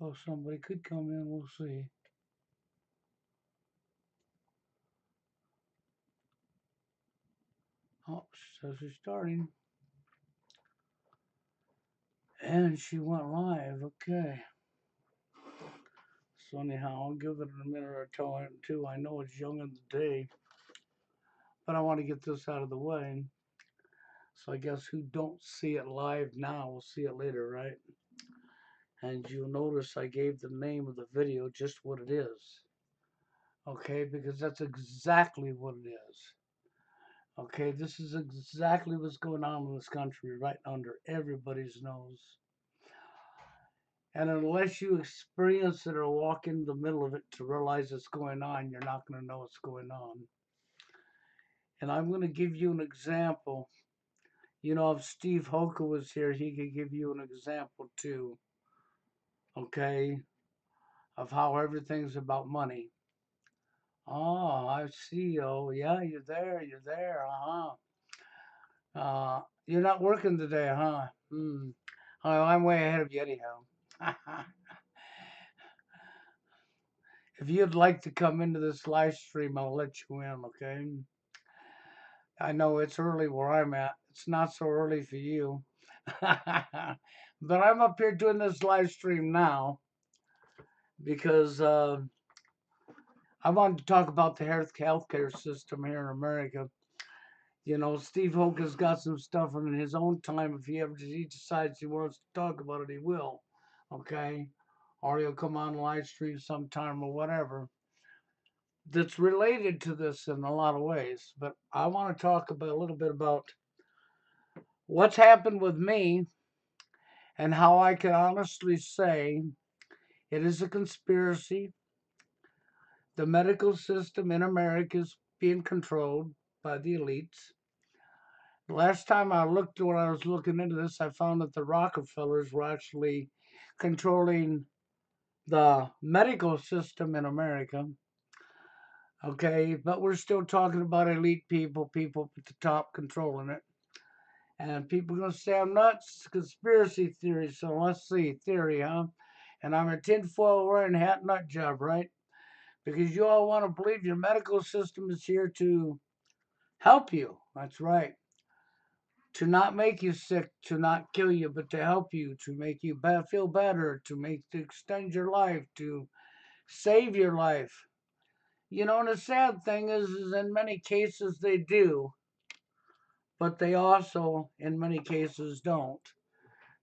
Oh, somebody could come in. We'll see. Oh, says she's starting. And she went live. Okay. So anyhow, I'll give it a minute or two. I know it's young in the day, but I want to get this out of the way. So I guess who don't see it live now will see it later, right? And you'll notice I gave the name of the video just what it is. Okay, because that's exactly what it is. Okay, this is exactly what's going on in this country right under everybody's nose. And unless you experience it or walk in the middle of it to realize what's going on, you're not going to know what's going on. And I'm going to give you an example. You know, if Steve Hoka was here, he could give you an example too, okay, of how everything's about money. Oh, I see. Oh, yeah, you're there. You're there. You're not working today, huh? Hmm. Oh, I'm way ahead of you anyhow. If you'd like to come into this live stream, I'll let you in, okay? I know it's early where I'm at. It's not so early for you. But I'm up here doing this live stream now because I wanted to talk about the healthcare system here in America. You know, Steve Hogan's got some stuff in his own time. If he decides he wants to talk about it, he will. Okay, or he'll come on live stream sometime or whatever. That's related to this in a lot of ways. But I want to talk about a little bit about what's happened with me and how I can honestly say it is a conspiracy. The medical system in America is being controlled by the elites. Last time I looked, when I was looking into this, I found that the Rockefellers were actually controlling the medical system in America. Okay, but we're still talking about elite people, people at the top controlling it. And people are going to say I'm nuts, conspiracy theory. So let's see, theory, huh? And I'm a tinfoil wearing hat nut job, right? Because you all want to believe your medical system is here to help you. That's right. To not make you sick, to not kill you, but to help you, to make you feel better, to extend your life, to save your life. You know, and the sad thing is in many cases they do, but they also, in many cases, don't.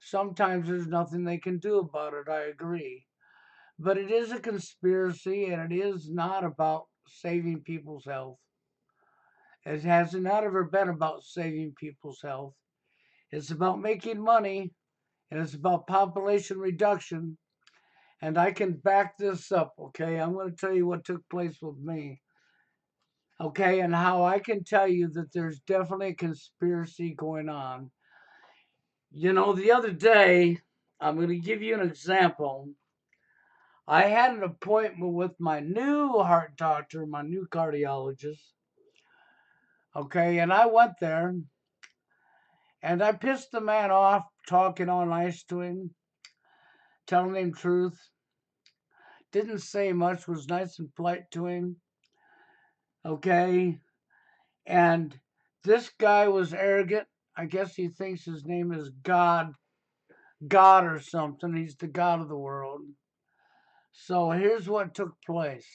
Sometimes there's nothing they can do about it, I agree. But it is a conspiracy and it is not about saving people's health. It has not ever been about saving people's health. It's about making money and it's about population reduction. And I can back this up, okay? I'm going to tell you what took place with me, okay? And how I can tell you that there's definitely a conspiracy going on. You know, the other day, I'm going to give you an example. I had an appointment with my new heart doctor, my new cardiologist, okay? And I went there and I pissed the man off talking all nice to him, telling him truth. Didn't say much, was nice and polite to him, okay? And this guy was arrogant. I guess he thinks his name is God or something. He's the God of the world. So here's what took place.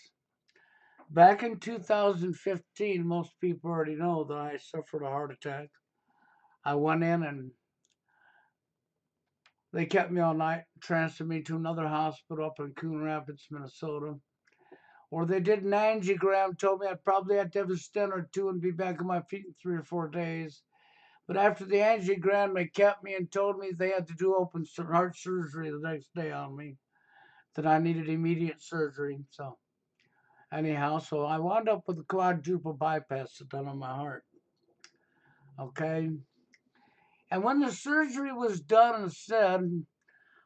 Back in 2015, most people already know that I suffered a heart attack. I went in and they kept me all night, transferred me to another hospital up in Coon Rapids, Minnesota. Or they did an angiogram, told me I'd probably have to have a stent or two and be back on my feet in 3 or 4 days. But after the angiogram, they kept me and told me they had to do open heart surgery the next day on me, that I needed immediate surgery. So, anyhow, so I wound up with a quadruple bypass done on my heart. Okay? And when the surgery was done and said,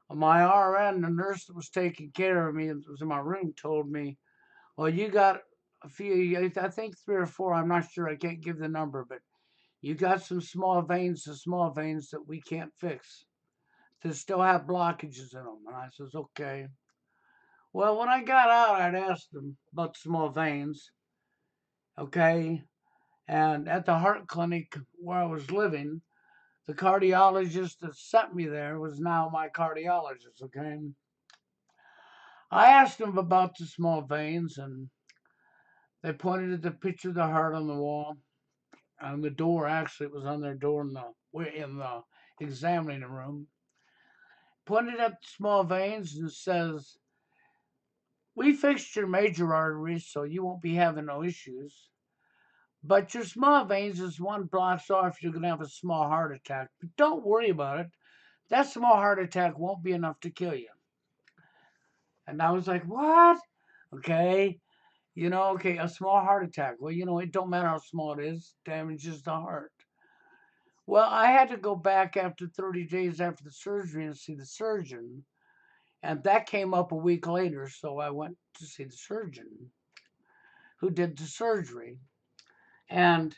my RN, the nurse that was taking care of me, and was in my room, told me, well, you got a few, I think 3 or 4, I'm not sure, I can't give the number, but you got some small veins that we can't fix. They still have blockages in them. And I says, okay. Well, when I got out, I'd asked them about the small veins, okay? And at the heart clinic where I was living, the cardiologist that sent me there was now my cardiologist, okay? I asked him about the small veins, and they pointed at the picture of the heart on the wall. On the door, actually, it was on their door in the examining room. Pointed at the small veins and says, "We fixed your major arteries, so you won't be having no issues. But your small veins is one blocks off, you're gonna have a small heart attack. But don't worry about it. That small heart attack won't be enough to kill you." And I was like, "What?" Okay. Okay, a small heart attack. Well, it don't matter how small it is, damages the heart. Well, I had to go back after 30 days after the surgery and see the surgeon. And that came up a week later, so I went to see the surgeon who did the surgery. And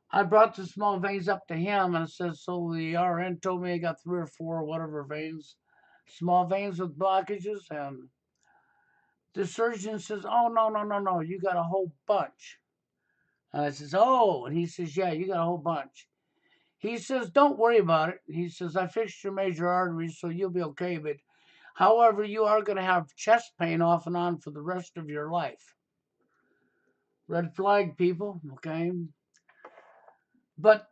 I brought the small veins up to him and said, "So the RN told me I got 3 or 4 whatever veins, small veins with blockages." And the surgeon says, "Oh, no, no, no, no, you got a whole bunch." And I says, "Oh," and he says, "Yeah, you got a whole bunch." He says, "Don't worry about it." He says, "I fixed your major arteries, so you'll be okay. But however, you are going to have chest pain off and on for the rest of your life." Red flag, people, okay? But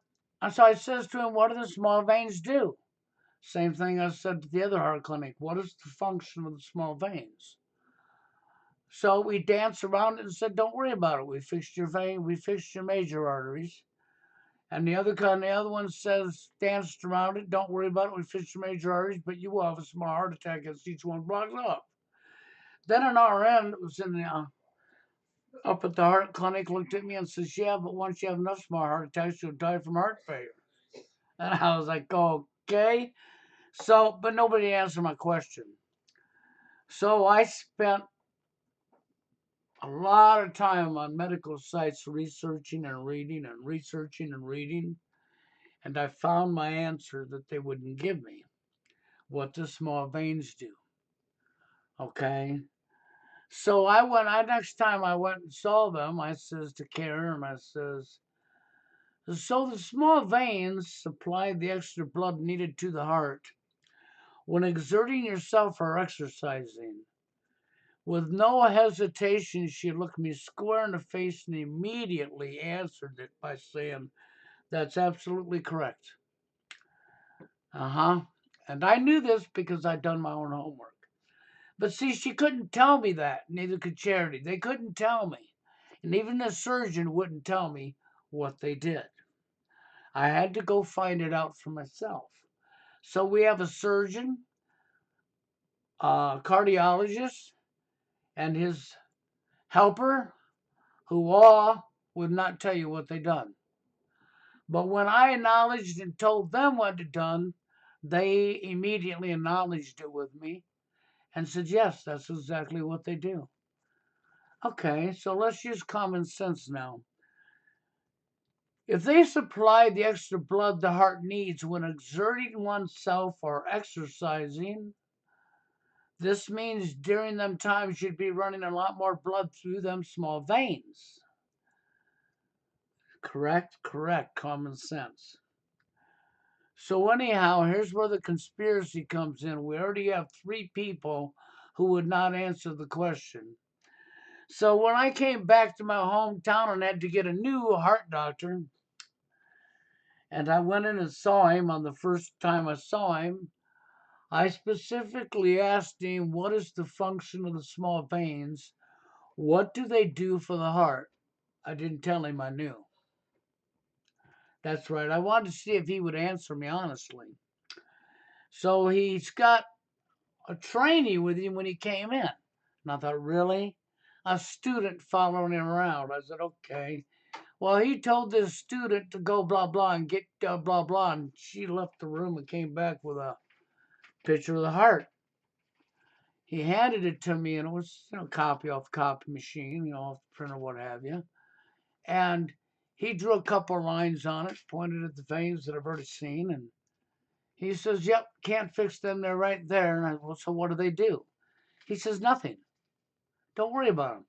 so I says to him, "What do the small veins do?" Same thing I said to the other heart clinic. What is the function of the small veins? So we danced around it and said, "Don't worry about it. We fixed your vein. We fixed your major arteries." And the other one says, danced around it. "Don't worry about it. We fixed your major arteries, but you will have a small heart attack as each one blocks off." Then an RN that was in the up at the heart clinic looked at me and says, "Yeah, but once you have enough small heart attacks, you'll die from heart failure." And I was like, "Okay." So, but nobody answered my question. So I spent a lot of time on medical sites researching and reading and researching and reading, and I found my answer that they wouldn't give me: what the small veins do. Okay. So next time I went and saw them, I says to Karen, I says, "So the small veins supply the extra blood needed to the heart when exerting yourself or exercising." With no hesitation, she looked me square in the face and immediately answered it by saying, "That's absolutely correct." Uh huh. And I knew this because I'd done my own homework. But see, she couldn't tell me that, neither could Charity. They couldn't tell me. And even the surgeon wouldn't tell me what they did. I had to go find it out for myself. So we have a surgeon, a cardiologist, and his helper who all would not tell you what they done. But when I acknowledged and told them what they'd done, they immediately acknowledged it with me and said, "Yes, that's exactly what they do." Okay, so let's use common sense now. If they supply the extra blood the heart needs when exerting oneself or exercising, this means during them times you'd be running a lot more blood through them small veins. Correct, correct, common sense. So anyhow, here's where the conspiracy comes in. We already have 3 people who would not answer the question. So when I came back to my hometown and had to get a new heart doctor, and I went in and saw him on the first time I saw him, I specifically asked him, "What is the function of the small veins? What do they do for the heart?" I didn't tell him I knew. That's right. I wanted to see if he would answer me honestly. So he's got a trainee with him when he came in. And I thought, really? A student following him around. I said, okay. Well, he told this student to go blah blah and get blah blah, and she left the room and came back with a picture of the heart. He handed it to me, and it was copy off copy machine, off the printer, what have you. And he drew a couple lines on it, pointed at the veins that I've already seen, and he says, "Yep, can't fix them. They're right there." And I, "Well, so what do they do?" He says, nothing. Don't worry about them.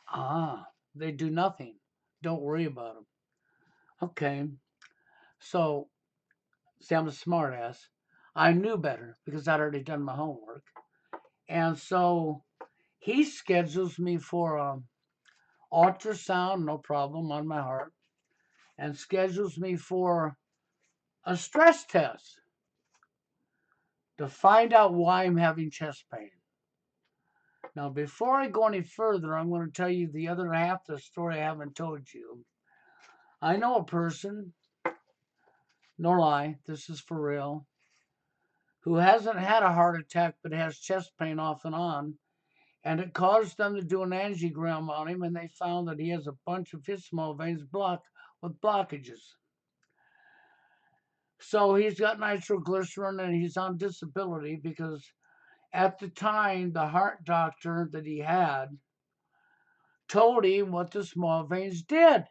Ah, they do nothing. Don't worry about them. Okay. So, see, I'm a smart ass. I knew better because I'd already done my homework. And so he schedules me for ultrasound, no problem, on my heart, and schedules me for a stress test to find out why I'm having chest pain. Now, before I go any further, I'm going to tell you the other half of the story I haven't told you. I know a person, no lie, this is for real, who hasn't had a heart attack but has chest pain off and on. And it caused them to do an angiogram on him, and they found that he has a bunch of his small veins blocked with blockages. So he's got nitroglycerin and he's on disability because at the time, the heart doctor that he had told him what the small veins did.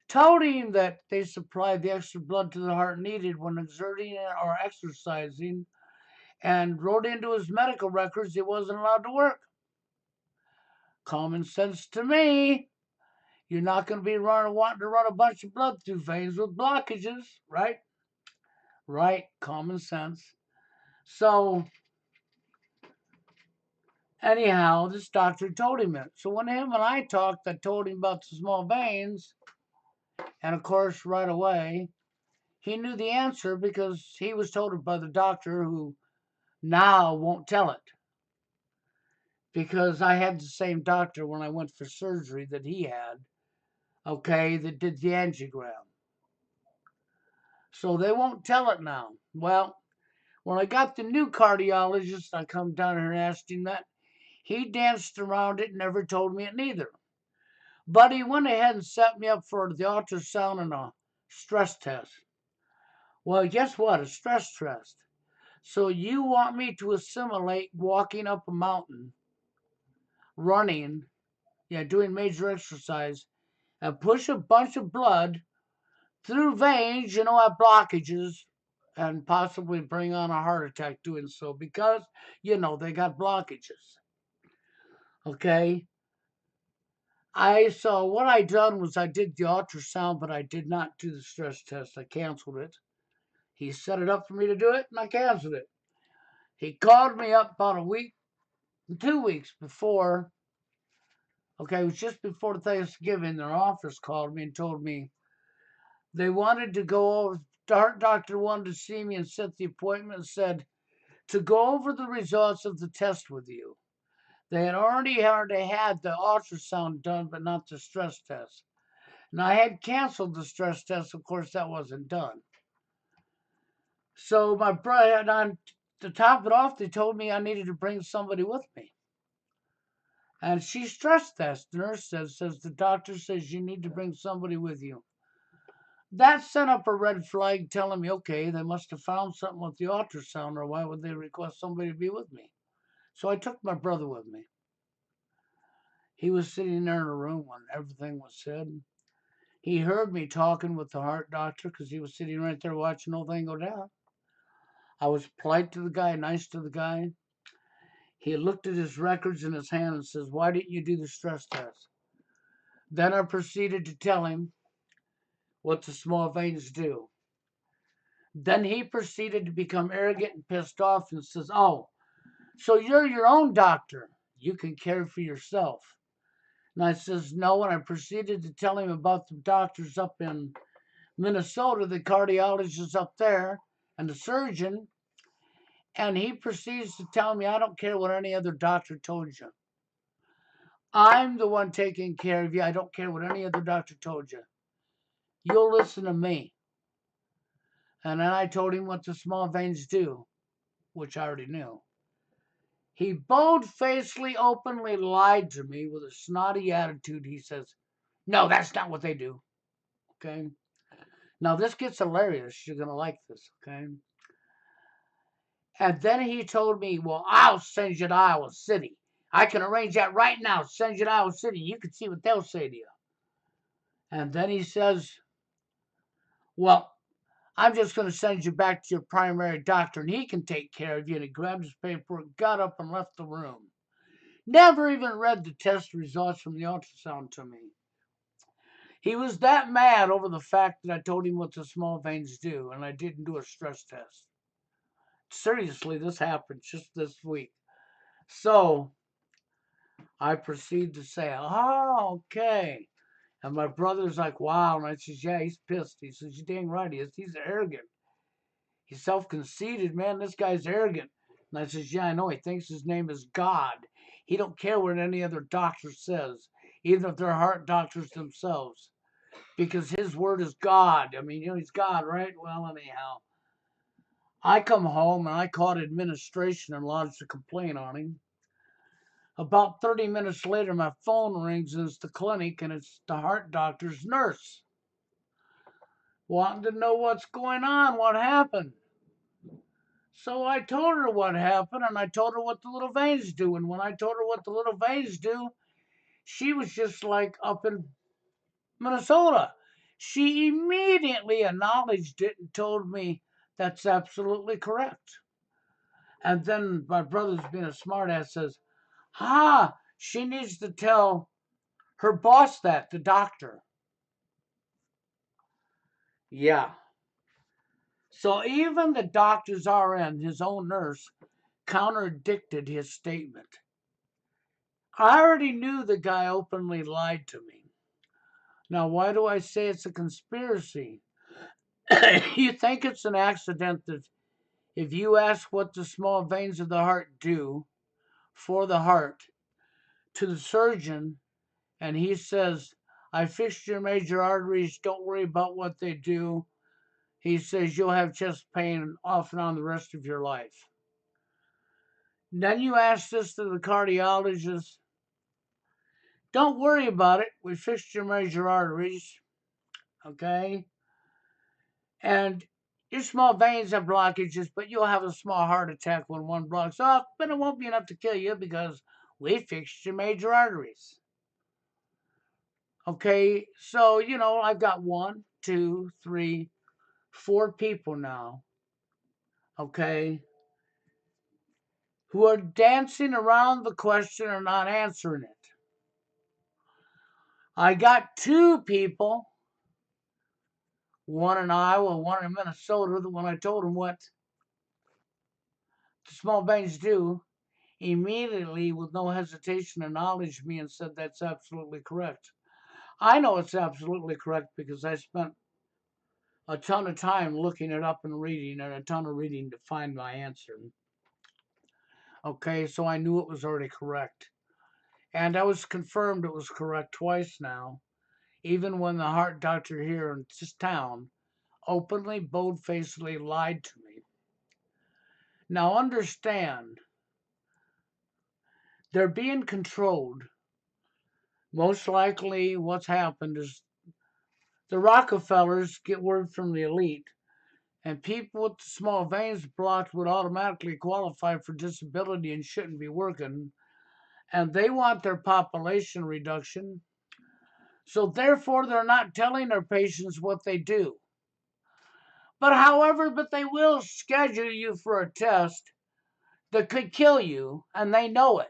Told him that they supplied the extra blood to the heart needed when exerting or exercising, and wrote into his medical records he wasn't allowed to work. Common sense to me. You're not going to be wanting to run a bunch of blood through veins with blockages, right? Right, common sense. So, anyhow, this doctor told him it. So when him and I talked, I told him about the small veins, and of course, right away, he knew the answer because he was told it by the doctor who now won't tell it. Because I had the same doctor when I went for surgery that he had, okay, that did the angiogram. So they won't tell it now. Well, when I got the new cardiologist, I come down here and asked him that. He danced around it and never told me it neither. But he went ahead and set me up for the ultrasound and a stress test. Well, guess what? A stress test. So you want me to assimilate walking up a mountain, running, doing major exercise, and push a bunch of blood through veins, have blockages, and possibly bring on a heart attack doing so because, they got blockages. Okay? So what I done was I did the ultrasound, but I did not do the stress test. I canceled it. He set it up for me to do it, and I canceled it. He called me up about a week, 2 weeks before. Okay, it was just before Thanksgiving. Their office called me and told me they wanted to go over. The heart doctor wanted to see me and set the appointment and said to go over the results of the test with you. They had already had the ultrasound done, but not the stress test. And I had canceled the stress test. Of course, that wasn't done. So my brother, and on to top it off, they told me I needed to bring somebody with me. And she stress tested. The nurse says the doctor says you need to bring somebody with you. That sent up a red flag telling me, okay, they must have found something with the ultrasound, or why would they request somebody to be with me? So I took my brother with me. He was sitting there in a room when everything was said. He heard me talking with the heart doctor because he was sitting right there watching the whole thing go down. I was polite to the guy, nice to the guy. He looked at his records in his hand and says, why didn't you do the stress test? Then I proceeded to tell him what the small veins do. Then he proceeded to become arrogant and pissed off and says, oh, so you're your own doctor. You can care for yourself. And I says, no. And I proceeded to tell him about the doctors up in Minnesota, the cardiologist up there, and the surgeon. And he proceeds to tell me, I don't care what any other doctor told you. I'm the one taking care of you. I don't care what any other doctor told you. You'll listen to me. And then I told him what the small veins do, which I already knew. He bold-facedly, openly lied to me with a snotty attitude. He says, no, that's not what they do. Okay? Now, this gets hilarious. You're going to like this, okay? And then he told me, well, I'll send you to Iowa City. I can arrange that right now. Send you to Iowa City. You can see what they'll say to you. And then he says, well, I'm just going to send you back to your primary doctor and he can take care of you. And he grabbed his paperwork, got up, and left the room. Never even read the test results from the ultrasound to me. He was that mad over the fact that I told him what the small veins do and I didn't do a stress test. Seriously, this happened just this week. So I proceed to say, oh, okay. And my brother's like, wow. And I says, yeah, he's pissed. He says, you're dang right he is. He's arrogant. He's self-conceited, man. This guy's arrogant. And I says, yeah, I know. He thinks his name is God. He don't care what any other doctor says, even if they're heart doctors themselves, because his word is God. I mean, he's God, right? Well, anyhow, I come home and I called administration and lodged a complaint on him. About 30 minutes later, my phone rings and it's the clinic and it's the heart doctor's nurse wanting to know what's going on, what happened. So I told her what happened and I told her what the little veins do. And when I told her what the little veins do, she was just like up in Minnesota. She immediately acknowledged it and told me that's absolutely correct. And then my brother's being a smartass says, she needs to tell her boss that, the doctor. Yeah. So even the doctor's RN, his own nurse, contradicted his statement. I already knew the guy openly lied to me. Now, why do I say it's a conspiracy? You think it's an accident that if you ask what the small veins of the heart do for the heart to the surgeon, and he says, I fixed your major arteries, don't worry about what they do. He says you'll have chest pain off and on the rest of your life. Then you ask this to the cardiologist, don't worry about it. We fixed your major arteries, okay? And your small veins have blockages, but you'll have a small heart attack when one blocks off, but it won't be enough to kill you because we fixed your major arteries. Okay, so, I've got 1, 2, 3, 4 people now, okay, who are dancing around the question and not answering it. I got 2 people, one in Iowa, one in Minnesota, that when I told them what the small veins do, immediately, with no hesitation, acknowledged me and said that's absolutely correct. I know it's absolutely correct because I spent a ton of time looking it up and reading, and a ton of reading to find my answer. Okay, so I knew it was already correct. And I was confirmed it was correct twice now, even when the heart doctor here in this town openly, bold-facedly lied to me. Now understand, they're being controlled. Most likely what's happened is the Rockefellers get word from the elite, and people with small veins blocked would automatically qualify for disability and shouldn't be working, and they want their population reduction. So therefore, they're not telling their patients what they do. But they will schedule you for a test that could kill you, and they know it.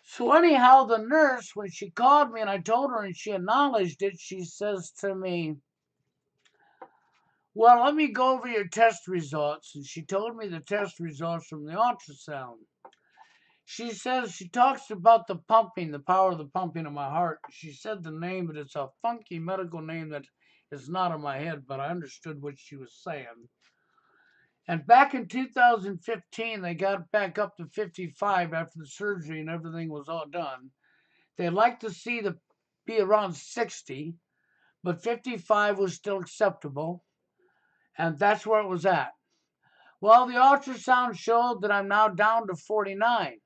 So anyhow, the nurse, when she called me and I told her and she acknowledged it, she says to me, well, let me go over your test results. And she told me the test results from the ultrasound. She talks about the pumping, the power of the pumping of my heart. She said the name, but it's a funky medical name that is not in my head, but I understood what she was saying. And back in 2015, they got back up to 55 after the surgery and everything was all done. They'd like to see be around 60, but 55 was still acceptable, and that's where it was at. Well, the ultrasound showed that I'm now down to 49.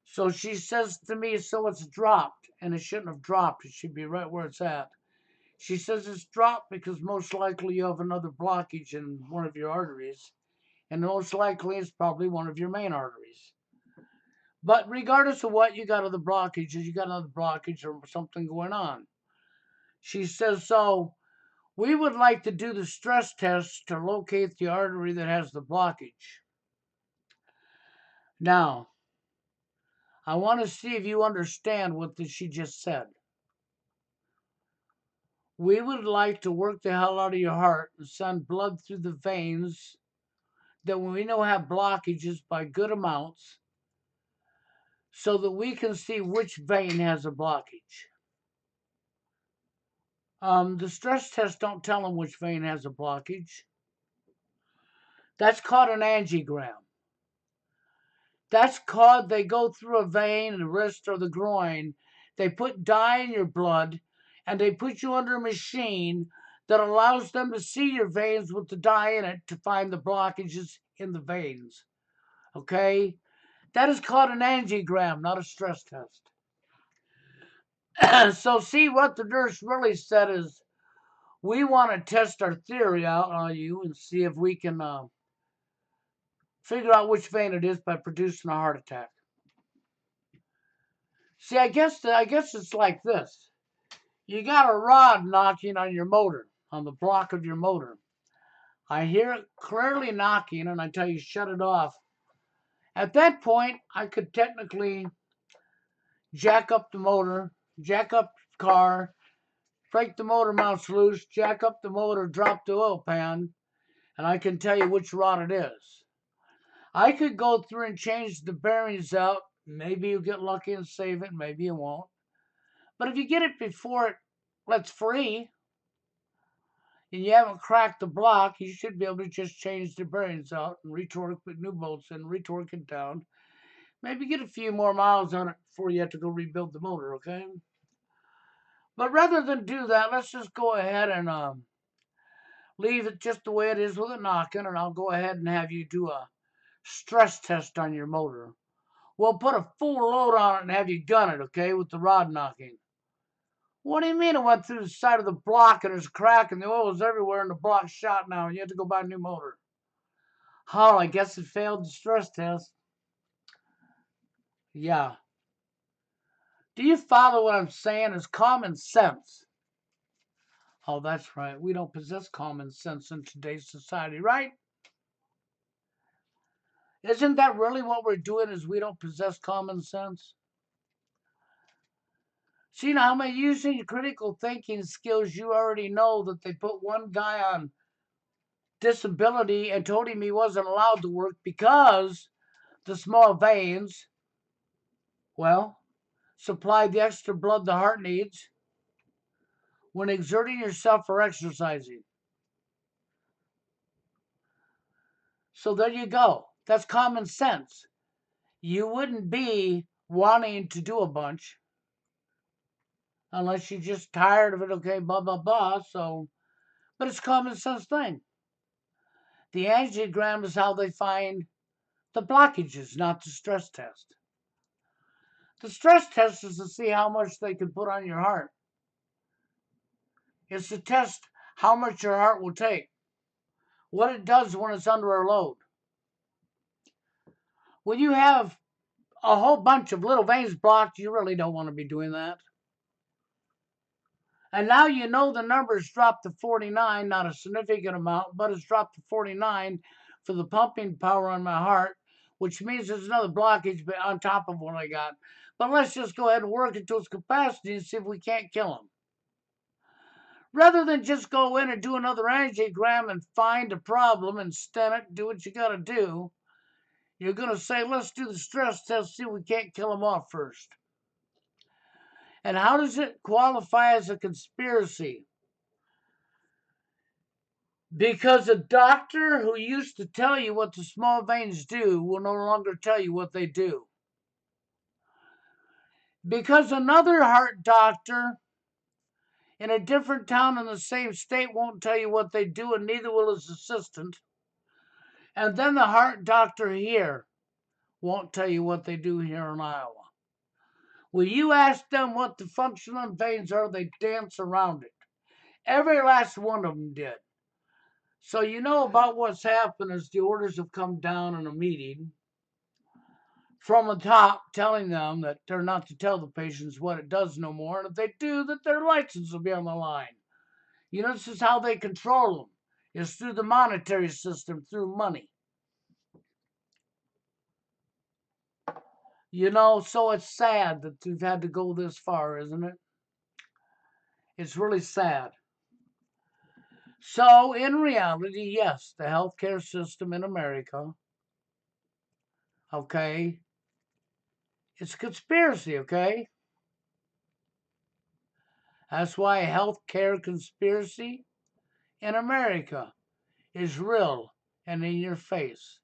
So she says to me, so it's dropped, and it shouldn't have dropped. It should be right where it's at. She says it's dropped because most likely you have another blockage in one of your arteries, and most likely it's probably one of your main arteries. But regardless of what, you got another blockage or something going on. She says, so We would like to do the stress test to locate the artery that has the blockage. Now, I want to see if you understand what she just said. We would like to work the hell out of your heart and send blood through the veins that we know have blockages by good amounts so that we can see which vein has a blockage. The stress test don't tell them which vein has a blockage. That's called an angiogram. That's called, they go through a vein in the wrist or the groin. They put dye in your blood and they put you under a machine that allows them to see your veins with the dye in it to find the blockages in the veins. Okay? That is called an angiogram, not a stress test. So see, what the nurse really said is, we want to test our theory out on you and see if we can figure out which vein it is by producing a heart attack. See, I guess it's like this. You got a rod knocking on your motor, on the block of your motor. I hear it clearly knocking, and I tell you, shut it off. At that point, I could technically jack up the motor, jack up the car, break the motor mounts loose, jack up the motor, drop the oil pan, and I can tell you which rod it is. I could go through and change the bearings out. Maybe you get lucky and save it, maybe you won't. But if you get it before it lets free, and you haven't cracked the block, you should be able to just change the bearings out and retorque, put new bolts in, retorque it down. Maybe get a few more miles on it before you have to go rebuild the motor, okay? But rather than do that, let's just go ahead and leave it just the way it is with it knocking, and I'll go ahead and have you do a stress test on your motor. We'll put a full load on it and have you gun it, okay, with the rod knocking. What do you mean it went through the side of the block and there's a crack and the oil is everywhere and the block's shot now and you have to go buy a new motor? Oh, I guess it failed the stress test. Yeah. Do you follow what I'm saying? It's common sense. Oh, that's right. We don't possess common sense in today's society, right? Isn't that really what we're doing, is we don't possess common sense? See, now I'm using critical thinking skills. You already know that they put one guy on disability and told him he wasn't allowed to work because the small veins, well, supply the extra blood the heart needs when exerting yourself or exercising. So there you go. That's common sense. You wouldn't be wanting to do a bunch unless you're just tired of it, okay, blah, blah, blah. So, but it's a common sense thing. The angiogram is how they find the blockages, not the stress test. The stress test is to see how much they can put on your heart. It's to test how much your heart will take, what it does when it's under a load. When you have a whole bunch of little veins blocked, you really don't want to be doing that. And now you know the number's dropped to 49, not a significant amount, but it's dropped to 49 for the pumping power on my heart, which means there's another blockage on top of what I got. But let's just go ahead and work it to its capacity and see if we can't kill them. Rather than just go in and do another angiogram and find a problem and stent it, do what you got to do, you're going to say, let's do the stress test, see if we can't kill them off first. And how does it qualify as a conspiracy? Because a doctor who used to tell you what the small veins do will no longer tell you what they do. Because another heart doctor in a different town in the same state won't tell you what they do, and neither will his assistant. And then the heart doctor here won't tell you what they do here in Iowa. When you ask them what the functional veins are, they dance around it. Every last one of them did. So you know about what's happened is the orders have come down in a meeting from the top telling them that they're not to tell the patients what it does no more, and if they do, that their license will be on the line. You know, this is how they control them, is through the monetary system, through money. You know, so it's sad that we've had to go this far, isn't it? It's really sad. So, in reality, yes, the healthcare system in America, okay, it's a conspiracy, okay? That's why a healthcare conspiracy in America is real and in your face.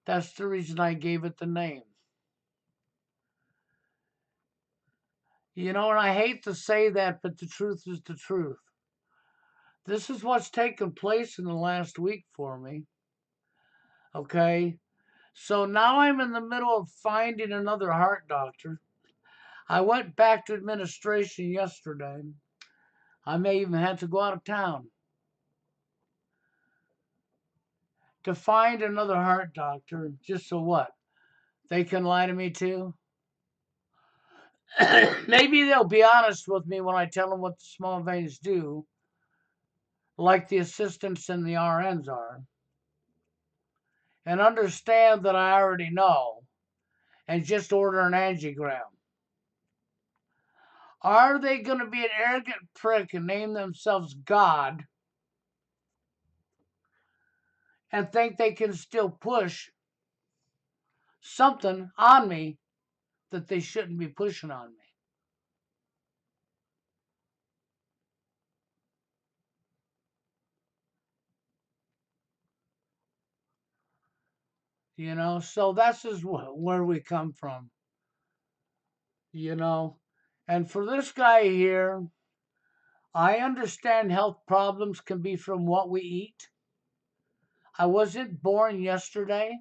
That's the reason I gave it the name. You know, and I hate to say that, but the truth is the truth. This is what's taken place in the last week for me. Okay? So now I'm in the middle of finding another heart doctor. I went back to administration yesterday. I may even have to go out of town to find another heart doctor, just so what? They can lie to me too? Maybe they'll be honest with me when I tell them what the small veins do, like the assistants and the RNs are, and understand that I already know and just order an angiogram. Are they going to be an arrogant prick and name themselves God and think they can still push something on me that they shouldn't be pushing on me? You know, so that's just where we come from, you know. And for this guy here, I understand health problems can be from what we eat. I wasn't born yesterday,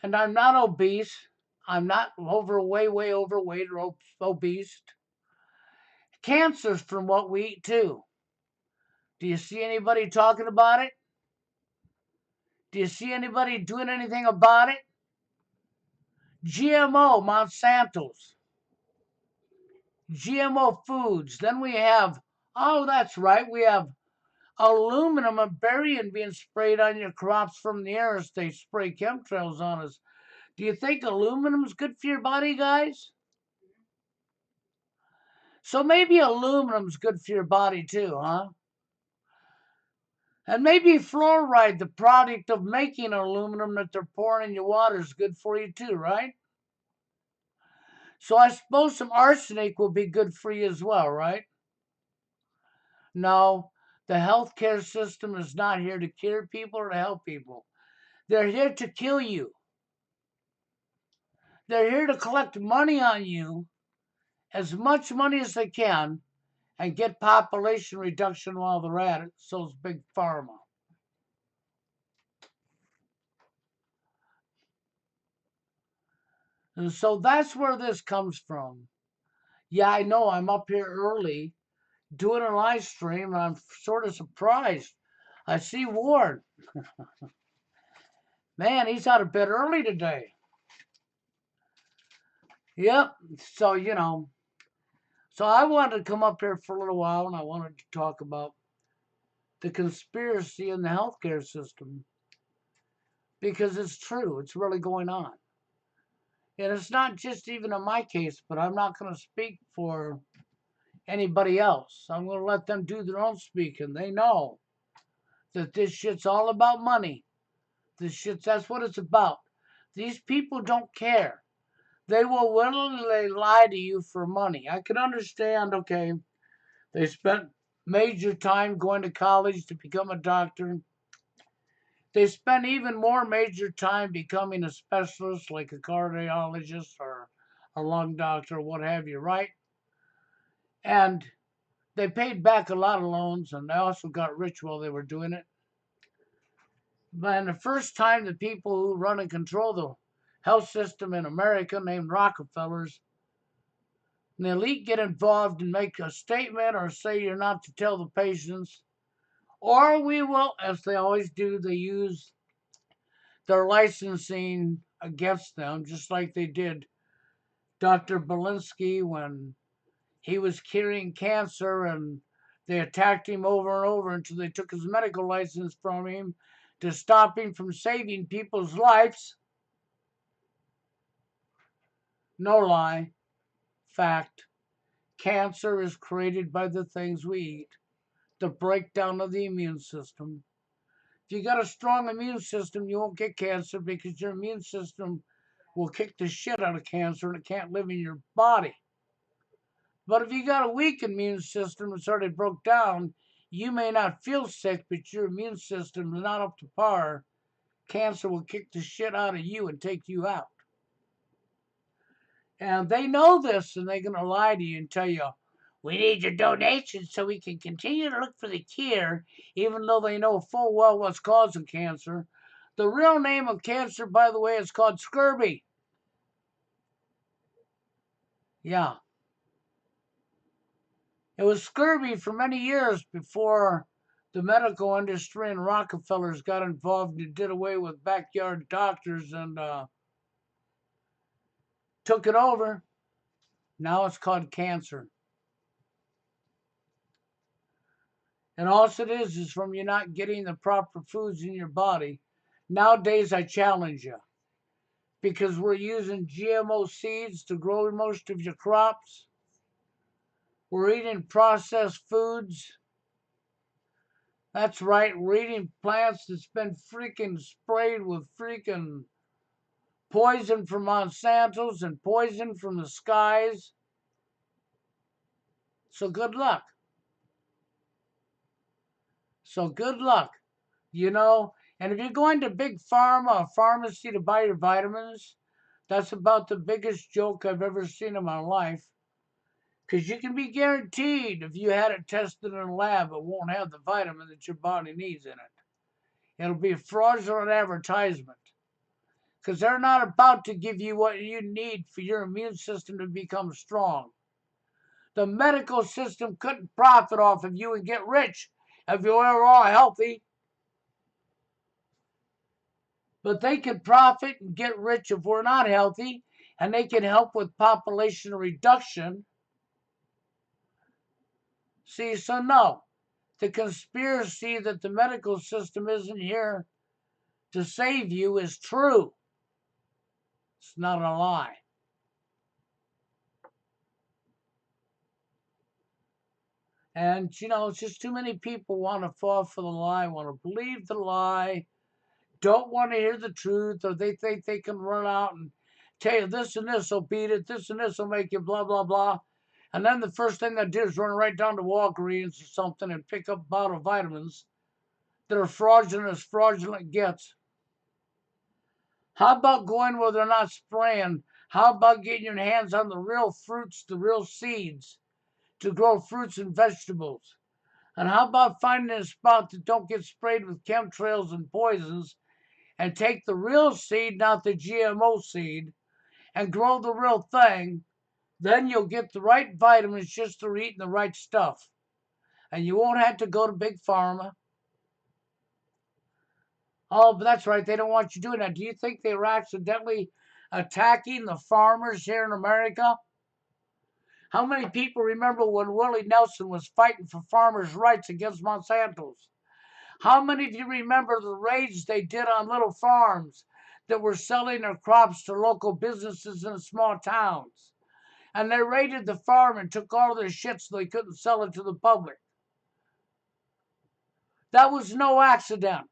and I'm not obese. I'm not way overweight or obese. Cancer's from what we eat too. Do you see anybody talking about it? Do you see anybody doing anything about it? GMO, Monsanto's, GMO foods. Then we have, oh, that's right, we have aluminum and barium being sprayed on your crops from the air as they spray chemtrails on us. Do you think aluminum's good for your body, guys? So maybe aluminum's good for your body too, huh? And maybe fluoride, the product of making aluminum that they're pouring in your water, is good for you too, right? So I suppose some arsenic will be good for you as well, right? No, the healthcare system is not here to cure people or to help people. They're here to kill you. They're here to collect money on you, as much money as they can, and get population reduction while they're at it. So's big pharma. And so that's where this comes from. Yeah, I know I'm up here early doing a live stream, and I'm sort of surprised. I see Ward. Man, he's out of bed early today. Yep. So, you know, so I wanted to come up here for a little while and I wanted to talk about the conspiracy in the healthcare system because it's true. It's really going on. And it's not just even in my case, but I'm not going to speak for anybody else. I'm going to let them do their own speaking. They know that this shit's all about money. That's what it's about. These people don't care. They will willingly lie to you for money. I can understand, okay, they spent major time going to college to become a doctor. They spent even more major time becoming a specialist like a cardiologist or a lung doctor, what have you, right? And they paid back a lot of loans and they also got rich while they were doing it. But the first time the people who run and control the health system in America, named Rockefellers, and the elite get involved and make a statement or say you're not to tell the patients, or we will, as they always do, they use their licensing against them, just like they did Dr. Belinsky when he was curing cancer and They attacked him over and over until they took his medical license from him to stop him from saving people's lives. No lie. Fact. Cancer is created by the things we eat. The breakdown of the immune system. If you got a strong immune system, you won't get cancer because your immune system will kick the shit out of cancer and it can't live in your body. But if you got a weak immune system that's already broke down, you may not feel sick, but your immune system is not up to par. Cancer will kick the shit out of you and take you out. And they know this, and they're going to lie to you and tell you, we need your donations so we can continue to look for the cure, even though they know full well what's causing cancer. The real name of cancer, by the way, is called scurvy. Yeah. It was scurvy for many years before the medical industry and Rockefellers got involved and did away with backyard doctors and took it over. Now it's called cancer. And all it is from you not getting the proper foods in your body. Nowadays, I challenge you because we're using GMO seeds to grow most of your crops. We're eating processed foods. That's right, we're eating plants that's been freaking sprayed with freaking poison from Monsanto's and poison from the skies. So good luck. So good luck. You know, and if you're going to big pharma or pharmacy to buy your vitamins, that's about the biggest joke I've ever seen in my life. Because you can be guaranteed if you had it tested in a lab, it won't have the vitamin that your body needs in it. It'll be a fraudulent advertisement. Because they're not about to give you what you need for your immune system to become strong. The medical system couldn't profit off of you and get rich if you were all healthy. But they can profit and get rich if we're not healthy, and they can help with population reduction. See, so no, the conspiracy that the medical system isn't here to save you is true. It's not a lie. And, you know, it's just too many people want to fall for the lie, want to believe the lie, don't want to hear the truth, or they think they can run out and tell you this and this will beat it, this and this will make you blah, blah, blah. And then the first thing they do is run right down to Walgreens or something and pick up a bottle of vitamins that are fraudulent as fraudulent gets. How about going where they're not spraying? How about getting your hands on the real fruits, the real seeds to grow fruits and vegetables? And how about finding a spot that don't get sprayed with chemtrails and poisons and take the real seed, not the GMO seed, and grow the real thing? Then you'll get the right vitamins just through eating the right stuff. And you won't have to go to Big Pharma. Oh, but that's right. They don't want you doing that. Do you think they were accidentally attacking the farmers here in America? How many people remember when Willie Nelson was fighting for farmers' rights against Monsanto's? How many of you remember the raids they did on little farms that were selling their crops to local businesses in small towns? And they raided the farm and took all their shit so they couldn't sell it to the public. That was no accident.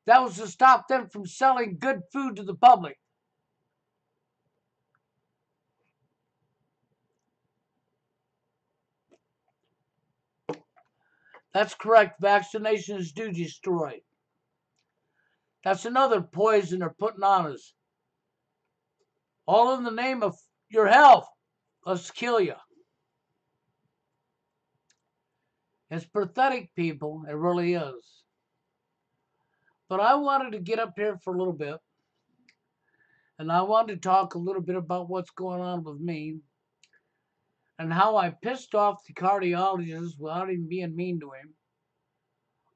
That was to stop them from selling good food to the public. That's correct. Vaccinations do destroy. That's another poison they're putting on us. All in the name of your health. Let's kill you. It's pathetic, people. It really is. But I wanted to get up here for a little bit. And I wanted to talk a little bit about what's going on with me. And how I pissed off the cardiologist without even being mean to him.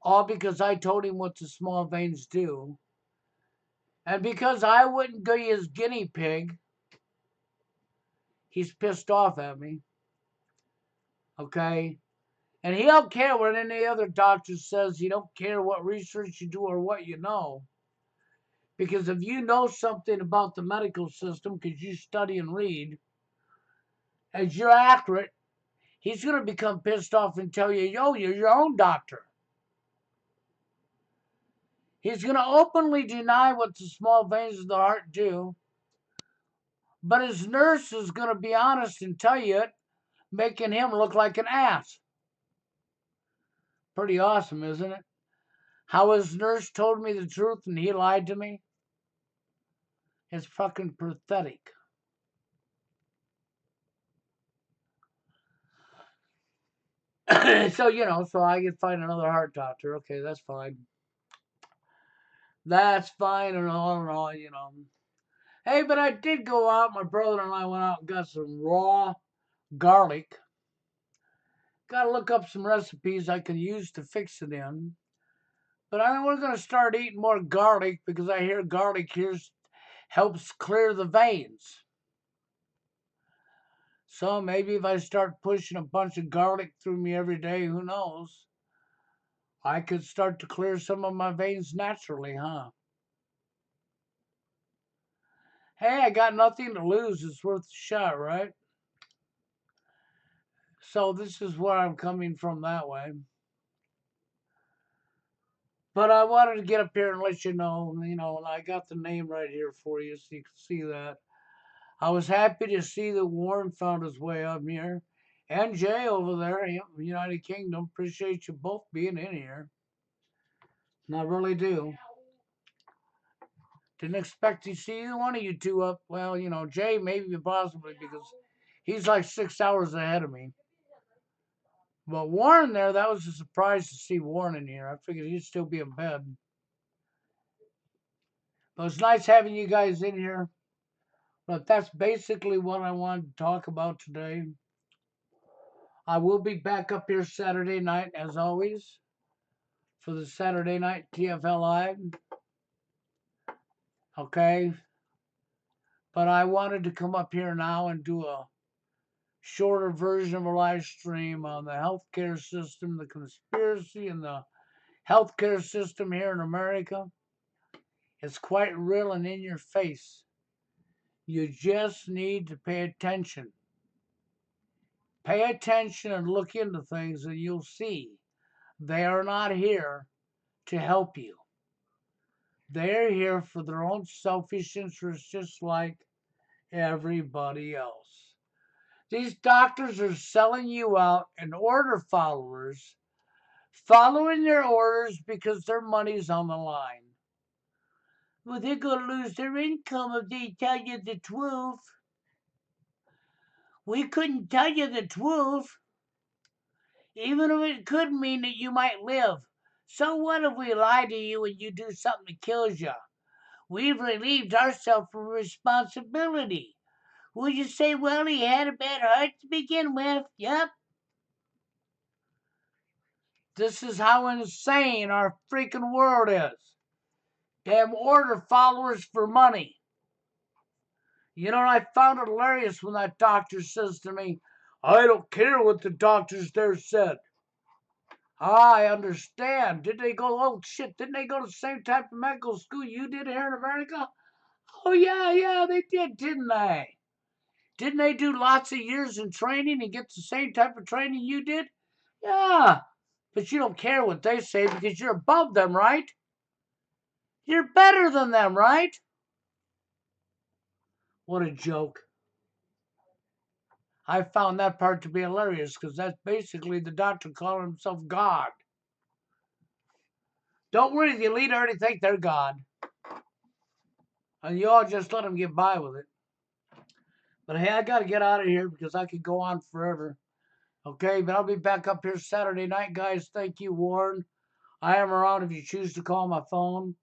All because I told him what the small veins do. And because I wouldn't be his guinea pig, he's pissed off at me. Okay? And he don't care what any other doctor says. He don't care what research you do or what you know. Because if you know something about the medical system, because you study and read, as you're accurate, he's going to become pissed off and tell you, yo, you're your own doctor. He's going to openly deny what the small veins of the heart do, but his nurse is going to be honest and tell you it, making him look like an ass. Pretty awesome, isn't it? How his nurse told me the truth and he lied to me? It's fucking pathetic. So, so I could find another heart doctor. Okay, that's fine. That's fine and all. Hey, but I did go out. My brother and I went out and got some raw garlic. Got to look up some recipes I can use to fix it in. But I know we're going to start eating more garlic because I hear garlic here helps clear the veins. So maybe if I start pushing a bunch of garlic through me every day, who knows? I could start to clear some of my veins naturally, huh? Hey, I got nothing to lose. It's worth a shot, right? So this is where I'm coming from that way. But I wanted to get up here and let you know, and I got the name right here for you so you can see that. I was happy to see that Warren found his way up here. And Jay over there, United Kingdom. Appreciate you both being in here. And I really do. Didn't expect to see either one of you two up. Well, Jay maybe possibly because he's like 6 hours ahead of me. But Warren there, that was a surprise to see Warren in here. I figured he'd still be in bed. But it's nice having you guys in here. But that's basically what I wanted to talk about today. I will be back up here Saturday night, as always, for the Saturday night TFL Live. Okay? But I wanted to come up here now and do a shorter version of a live stream on the healthcare system, the conspiracy, and the healthcare system here in America. It's quite real and in your face. You just need to pay attention. Pay attention and look into things, and you'll see they are not here to help you. They're here for their own selfish interests, just like everybody else. These doctors are selling you out and order followers, following their orders because their money's on the line. Well, they're going to lose their income if they tell you the truth. We couldn't tell you the truth, even if it could mean that you might live. So what if we lie to you and you do something that kills you? We've relieved ourselves from responsibility. Would you say, well, he had a bad heart to begin with? Yep. This is how insane our freaking world is. Damn order followers for money. I found it hilarious when that doctor says to me, I don't care what the doctors there said. I understand. Didn't they go to the same type of medical school you did here in America? Oh, yeah, they did, didn't they? Didn't they do lots of years in training and get the same type of training you did? Yeah, but you don't care what they say because you're above them, right? You're better than them, right? What a joke. I found that part to be hilarious because that's basically the doctor calling himself God. Don't worry, the elite already think they're God. And you all just let them get by with it. But hey, I got to get out of here because I could go on forever. Okay, but I'll be back up here Saturday night, guys. Thank you, Warren. I am around if you choose to call my phone.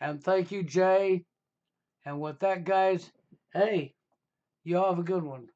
And thank you, Jay. And with that, guys, hey, you all have a good one.